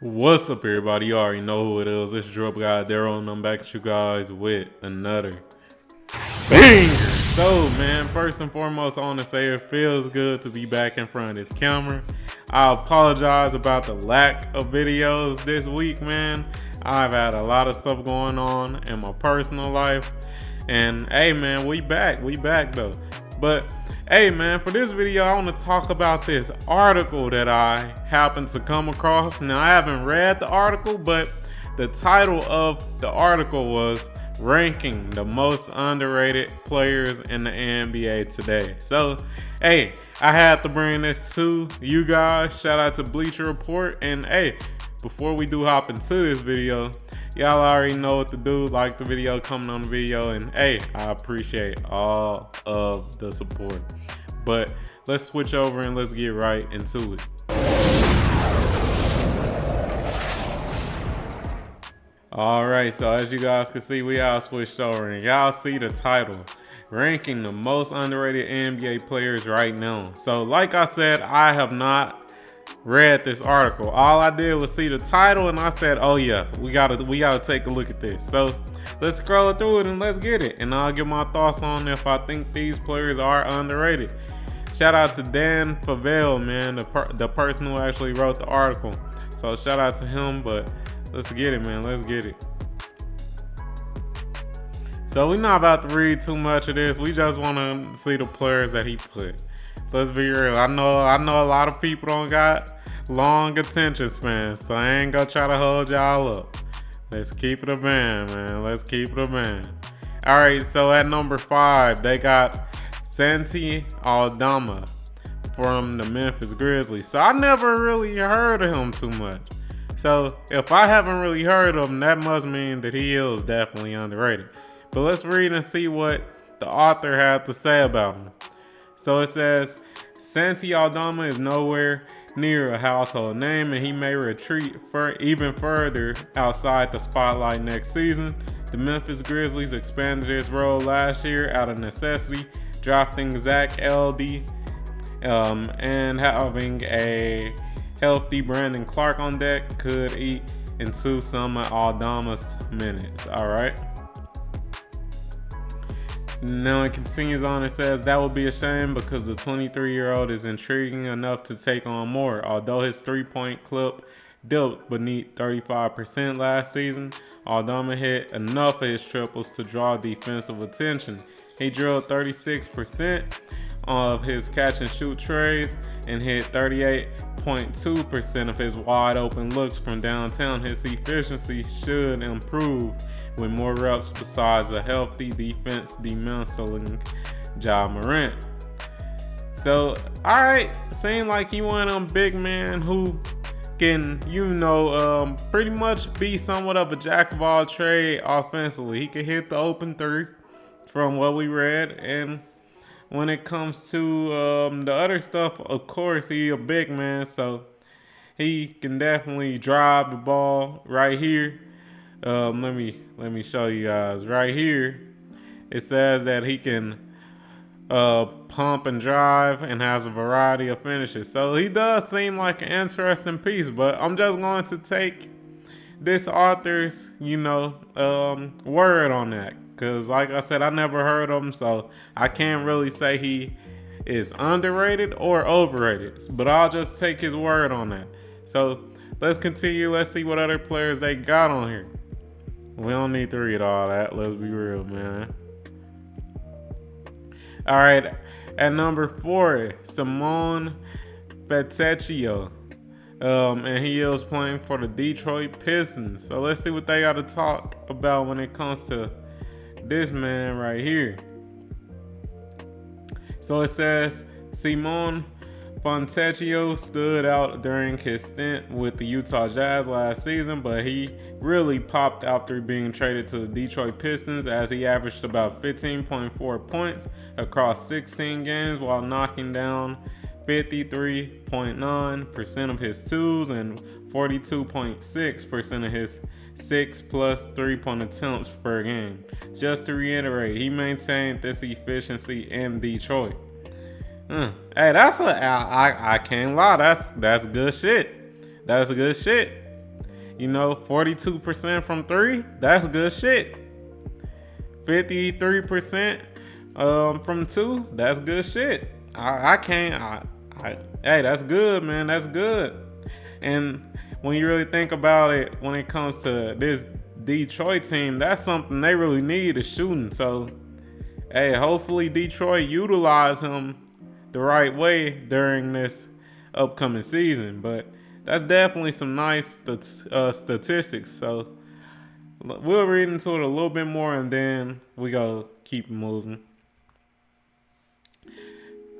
What's up, everybody? You already know who it is. It's Drop Guy Daryl, and I'm back at you guys with another banger. So, man, first and foremost, I want to say it feels good to be back in front of this camera. I apologize about the lack of videos this week, man. I've had a lot of stuff going on in my personal life, and hey, man, we back though. But hey, man, for this video, I want to talk about this article that I happened to come across. Now, I haven't read the article, but the title of the article was ranking the most underrated players in the NBA today. So, hey, I had to bring this to you guys. Shout out to Bleacher Report. And hey, before we do hop into this video, y'all already know what to do. Like the video, comment on the video, and hey, I appreciate all of the support. But let's switch over and let's get right into it. Alright, so as you guys can see, we all switched over, and y'all see the title, ranking the most underrated NBA players right now. So like I said, I have not read this article. All I did was see the title and I said, oh yeah, we gotta take a look at this. So let's scroll through it and let's get it, and I'll give my thoughts on if I think these players are underrated. Shout out to Dan Favale, man, the person who actually wrote the article. So shout out to him, but let's get it, man. Let's get it. So we're not about to read too much of this. We just want to see the players that he put. Let's be real. I know a lot of people don't got long attention spans, so I ain't gonna try to hold y'all up. Let's keep it a band, man. Let's keep it a band. All right, so at number 5, they got Santi Aldama from the Memphis Grizzlies. So I never really heard of him too much. So if I haven't really heard of him, that must mean that he is definitely underrated. But let's read and see what the author had to say about him. So it says, Santi Aldama is nowhere near a household name, and he may retreat even further outside the spotlight next season. The Memphis Grizzlies expanded his role last year out of necessity, drafting Zach Edey and having a healthy Brandon Clark on deck could eat into some of Aldama's minutes. All right. Now it continues on. It says that would be a shame because the 23-year-old is intriguing enough to take on more. Although his three-point clip dipped beneath 35% last season, Aldama hit enough of his triples to draw defensive attention. He drilled 36% of his catch and shoot trays and hit 38.2% of his wide open looks from downtown. His efficiency should improve with more reps besides a healthy defense dismantling Ja Morant. So, alright, seemed like he one of them big men who can, pretty much be somewhat of a jack of all trades offensively. He can hit the open three from what we read, and when it comes to the other stuff, of course, he a big man, so he can definitely drive the ball right here. Let me show you guys right here. It says that he can pump and drive and has a variety of finishes. So he does seem like an interesting piece, but I'm just going to take this author's, word on that. Because like I said, I never heard of him, so I can't really say he is underrated or overrated. But I'll just take his word on that. So let's continue. Let's see what other players they got on here. We don't need to read all that. Let's be real, man. All right. At number 4, Simone Petecchio. And he is playing for the Detroit Pistons. So let's see what they got to talk about when it comes to this man right here. So it says Simone Fontecchio stood out during his stint with the Utah Jazz last season, but he really popped after being traded to the Detroit Pistons, as he averaged about 15.4 points across 16 games while knocking down 53.9% of his twos and 42.6% of his 6+ 3-point attempts per game. Just to reiterate, he maintained this efficiency in Detroit. Hey, I can't lie. That's good shit. That's good shit. 42% from three, that's good shit. 53% from two, that's good shit. Hey, that's good, man. That's good. And when you really think about it, when it comes to this Detroit team, that's something they really need, is shooting. So, hey, hopefully Detroit utilize him the right way during this upcoming season. But that's definitely some nice statistics. So we'll read into it a little bit more, and then we go keep moving.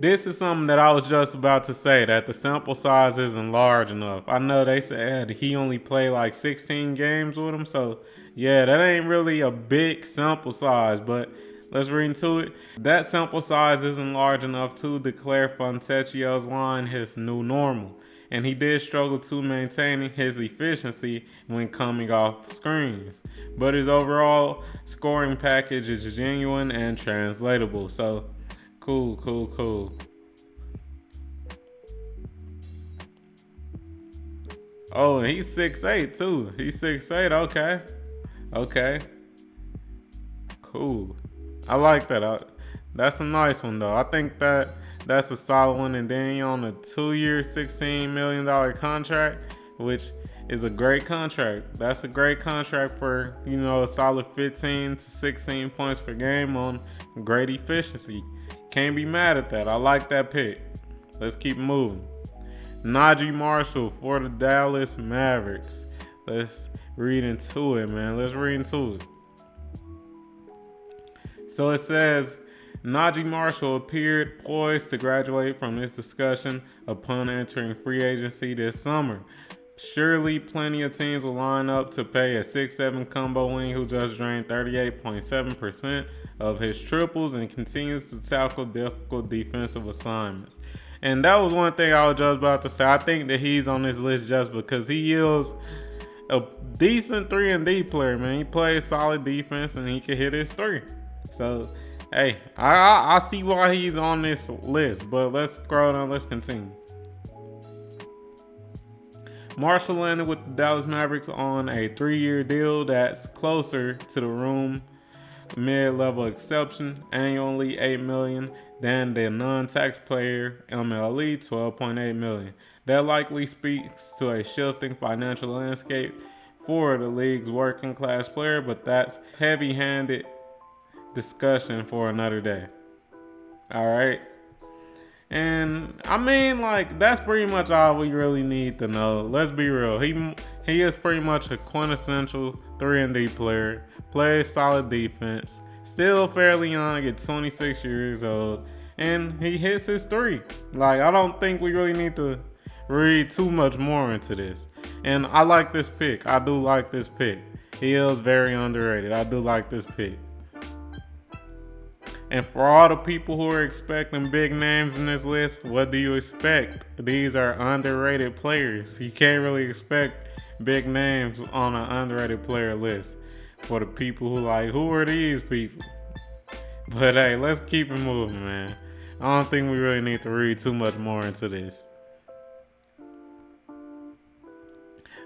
This is something that I was just about to say, that the sample size isn't large enough. I know they said he only played like 16 games with him, so yeah, that ain't really a big sample size, but let's read into it. That sample size isn't large enough to declare Fontecchio's line his new normal, and he did struggle to maintaining his efficiency when coming off screens. But his overall scoring package is genuine and translatable, so cool. Oh, and he's 6'8" too. He's 6'8", okay. Cool. I like that. That's a nice one, though. I think that's a solid one. And then you're on a 2-year, $16 million contract, which is a great contract. That's a great contract for, a solid 15 to 16 points per game on great efficiency. Can't be mad at that. I like that pick. Let's keep moving. Naji Marshall for the Dallas Mavericks. Let's read into it, man. Let's read into it. So it says, Naji Marshall appeared poised to graduate from this discussion upon entering free agency this summer. Surely plenty of teams will line up to pay a 6'7" combo wing who just drained 38.7% of his triples and continues to tackle difficult defensive assignments. And that was one thing I was just about to say. I think that he's on this list just because he yields a decent 3-and-D player, man. He plays solid defense and he can hit his three. So, hey, I see why he's on this list. But let's scroll down. Let's continue. Marshall landed with the Dallas Mavericks on a 3-year deal that's closer to the room mid-level exception, annually $8 million, than the non-taxpayer MLE, $12.8 million. That likely speaks to a shifting financial landscape for the league's working-class player, but that's heavy-handed discussion for another day. All right. And I mean, that's pretty much all we really need to know. Let's be real. He is pretty much a quintessential 3-and-D player. Plays solid defense. Still fairly young at 26 years old. And he hits his three. I don't think we really need to read too much more into this. And I like this pick. I do like this pick. He is very underrated. I do like this pick. And for all the people who are expecting big names in this list, what do you expect? These are underrated players. You can't really expect big names on an underrated player list. For the people who are these people? But hey, let's keep it moving, man. I don't think we really need to read too much more into this.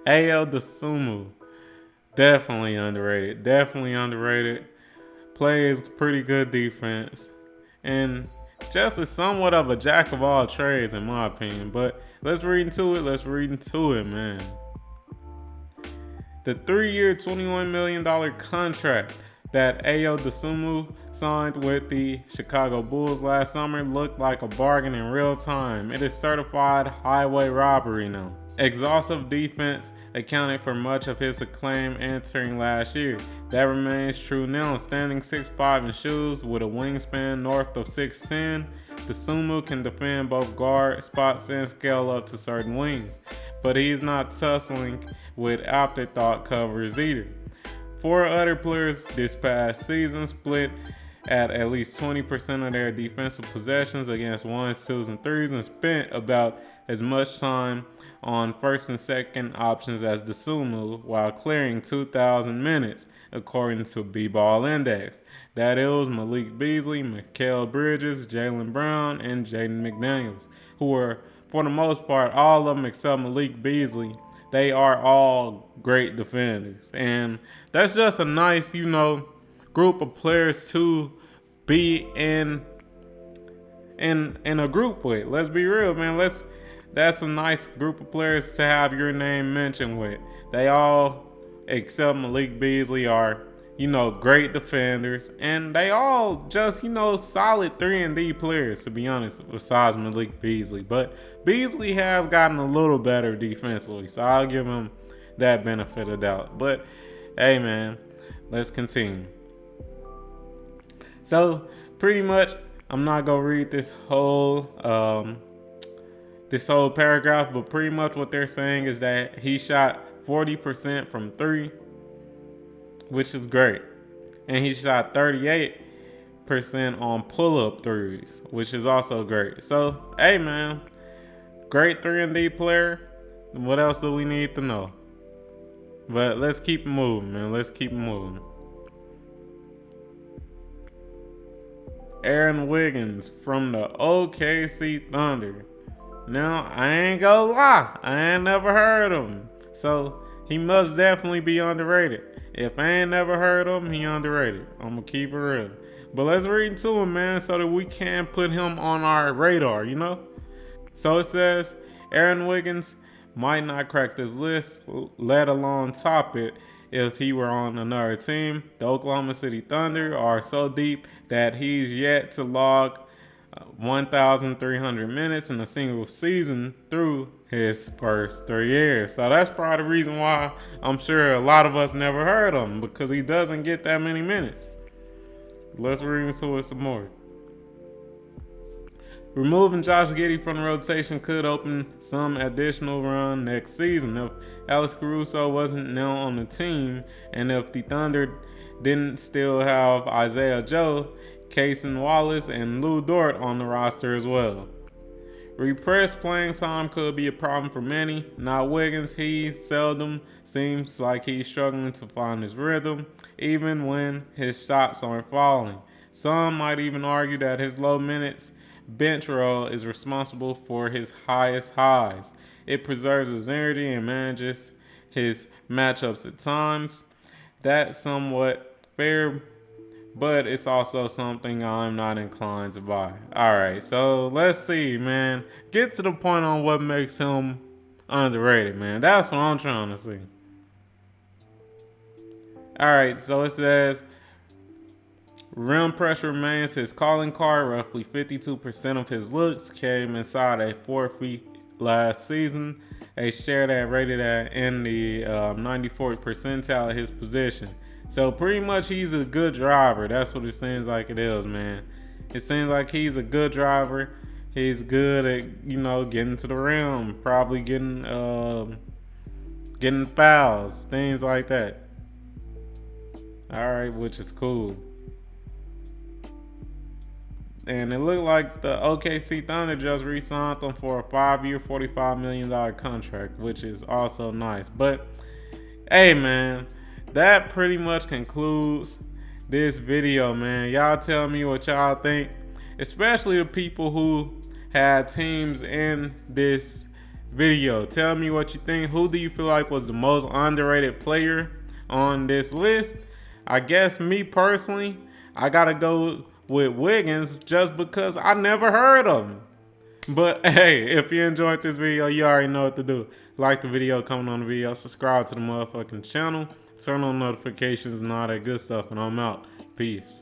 Ayo Dosunmu, definitely underrated. Plays pretty good defense, and just is somewhat of a jack of all trades in my opinion. But let's read into it, man. The 3-year, $21 million contract that Ayo Dosunmu signed with the Chicago Bulls last summer looked like a bargain in real time. It is certified highway robbery now. Exhaustive defense accounted for much of his acclaim entering last year. That remains true now. Standing 6'5" in shoes with a wingspan north of 6'10", Dosunmu can defend both guard spots and scale up to certain wings. But he's not tussling with afterthought covers either. 4 other players this past season split at least 20% of their defensive possessions against 1s, 2s, and 3s and spent about as much time on first and second options as Dosunmu while clearing 2,000 minutes, according to B-Ball Index. That is Malik Beasley, Mikal Bridges, Jaylen Brown, and Jaden McDaniels, who were, for the most part, all of them except Malik Beasley, they are all great defenders. And that's just a nice, group of players to be in a group with. Let's be real, man. That's a nice group of players to have your name mentioned with. They all, except Malik Beasley, are great defenders, and they all just, solid 3-and-D players, to be honest, besides Malik Beasley. But Beasley has gotten a little better defensively, so I'll give him that benefit of doubt. But, hey, man, let's continue. So, pretty much, I'm not going to read this whole paragraph, but pretty much what they're saying is that he shot 40% from 3, which is great. And he shot 38% on pull-up threes, which is also great. So, hey, man, great 3-and-D player. What else do we need to know? But let's keep moving, man. Let's keep moving. Aaron Wiggins from the OKC Thunder. Now, I ain't gonna lie, I ain't never heard of him. So, he must definitely be underrated. If I ain't never heard of him, he underrated. I'm gonna keep it real. But let's read into him, man, so that we can put him on our radar, So it says, Aaron Wiggins might not crack this list, let alone top it, if he were on another team. The Oklahoma City Thunder are so deep that he's yet to log 1,300 minutes in a single season through his first 3 years. So that's probably the reason why I'm sure a lot of us never heard of him, because he doesn't get that many minutes. Let's read into it some more. Removing Josh Giddey from the rotation could open some additional run next season if Alex Caruso wasn't now on the team, and if the Thunder didn't still have Isaiah Joe, Cason Wallace, and Lou Dort on the roster as well. Repressed playing time could be a problem for many. Not Wiggins, he seldom seems like he's struggling to find his rhythm, even when his shots aren't falling. Some might even argue that his low minutes bench role is responsible for his highest highs. It preserves his energy and manages his matchups at times. That's somewhat fair, but it's also something I'm not inclined to buy. All right, so let's see, man. Get to the point on what makes him underrated, man. That's what I'm trying to see. All right, so it says, rim pressure remains his calling card. Roughly 52% of his looks came inside a 4 feet last season, a share that rated at in the 94th percentile of his position. So pretty much he's a good driver. That's what it seems like it is, man. It seems like he's a good driver. He's good at, getting to the rim, probably getting fouls, things like that. All right, which is cool. And it looked like the OKC Thunder just re-signed him for a 5-year, $45 million contract, which is also nice. But, hey, man, that pretty much concludes this video, man. Y'all tell me what y'all think, especially the people who had teams in this video. Tell me what you think. Who do you feel like was the most underrated player on this list? I guess me personally, I gotta go with Wiggins just because I never heard of him. But hey, if you enjoyed this video, you already know what to do. Like the video, comment on the video, subscribe to the motherfucking channel, turn on notifications and all that good stuff, and I'm out. Peace.